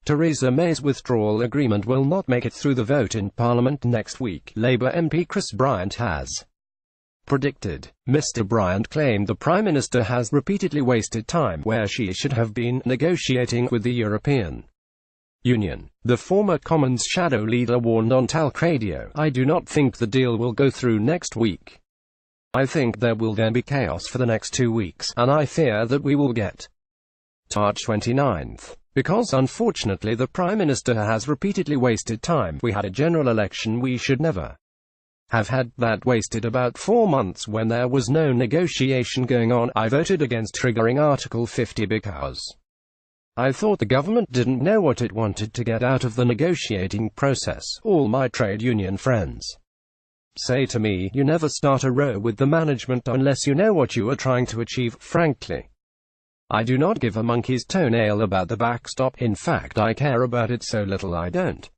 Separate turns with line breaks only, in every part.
Theresa May's withdrawal agreement will not make it through the vote in Parliament next week, Labour MP Chris Bryant has predicted. Mr. Bryant claimed the Prime Minister has repeatedly wasted time where she should have been negotiating with the European Union. The former Commons shadow leader warned on talkRADIO, "I do not think the deal will go through next week. I think there will then be chaos for the next 2 weeks, and I fear that we will get March 29th. Because unfortunately the Prime Minister has repeatedly wasted time. We had a general election we should never have had, that wasted about 4 months when there was no negotiation going on. I voted against triggering Article 50 because I thought the government didn't know what it wanted to get out of the negotiating process. All my trade union friends say to me, you never start a row with the management unless you know what you are trying to achieve. Frankly, I do not give a monkey's toenail about the backstop. In fact, I care about it so little I don't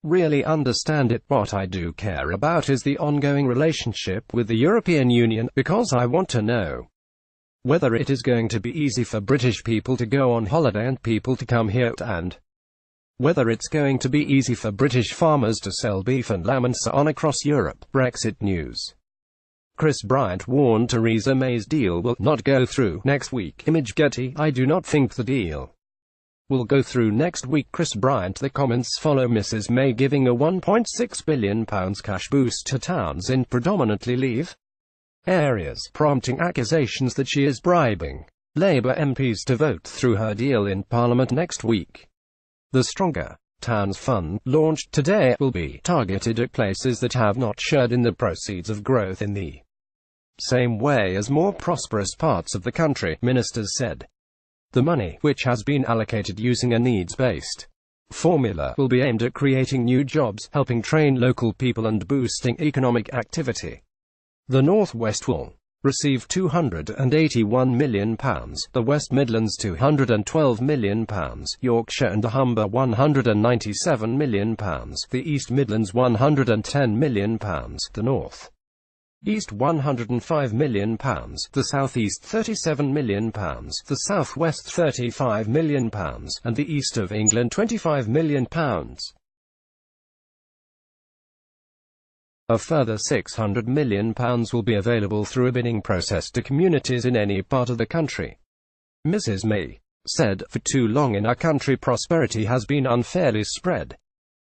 really understand it. What I do care about is the ongoing relationship with the European Union, because I want to know whether it is going to be easy for British people to go on holiday and people to come here, and whether it's going to be easy for British farmers to sell beef and lamb and so on across Europe." Brexit news. Chris Bryant warned Theresa May's deal will not go through next week. Image Getty. I do not think the deal will go through next week. Chris Bryant. The comments follow Mrs. May giving a £1.6 billion cash boost to towns in predominantly Leave areas, prompting accusations that she is bribing Labour MPs to vote through her deal in Parliament next week. The Stronger Towns Fund, launched today, will be targeted at places that have not shared in the proceeds of growth in the same way as more prosperous parts of the country, ministers said. The money, which has been allocated using a needs-based formula, will be aimed at creating new jobs, helping train local people and boosting economic activity. The North West will receive £281 million, the West Midlands £212 million, Yorkshire and the Humber £197 million, the East Midlands £110 million, the North East £105 million, the South East £37 million, the South West £35 million, and the East of England £25 million. A further £600 million will be available through a bidding process to communities in any part of the country. Mrs. May said, "For too long in our country prosperity has been unfairly spread.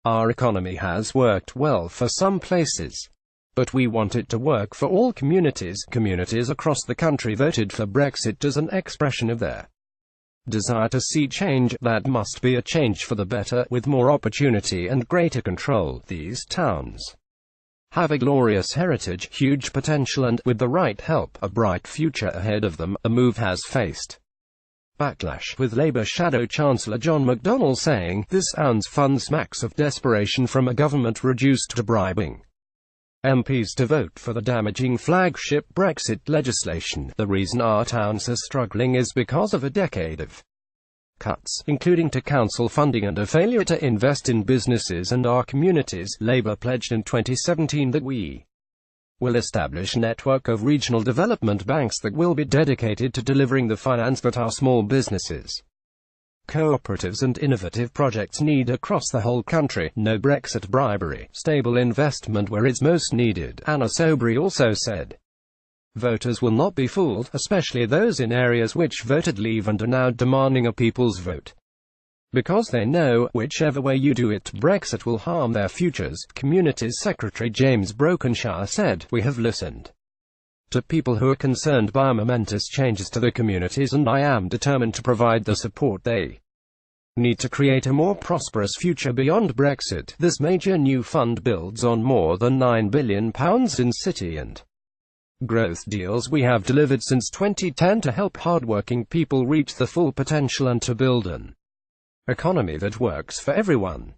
Our economy has worked well for some places, but we want it to work for all communities." Communities across the country voted for Brexit as an expression of their desire to see change. That must be a change for the better, with more opportunity and greater control. These towns have a glorious heritage, huge potential and, with the right help, a bright future ahead of them. The move has faced backlash, with Labour Shadow Chancellor John McDonnell saying, "This sounds fun, smacks of desperation from a government reduced to bribing MPs to vote for the damaging flagship Brexit legislation. The reason our towns are struggling is because of a decade of cuts, including to council funding and a failure to invest in businesses and our communities." Labour pledged in 2017 that we will establish a network of regional development banks that will be dedicated to delivering the finance that our small businesses, cooperatives and innovative projects need across the whole country. No Brexit bribery, stable investment where it's most needed, Anna Soubry also said. Voters will not be fooled, especially those in areas which voted Leave and are now demanding a people's vote, because they know, whichever way you do it, Brexit will harm their futures. Communities Secretary James Brokenshire said, "We have listened to people who are concerned by momentous changes to the communities, and I am determined to provide the support they need to create a more prosperous future beyond Brexit." This major new fund builds on more than £9 billion in city and growth deals we have delivered since 2010 to help hardworking people reach the full potential and to build an economy that works for everyone.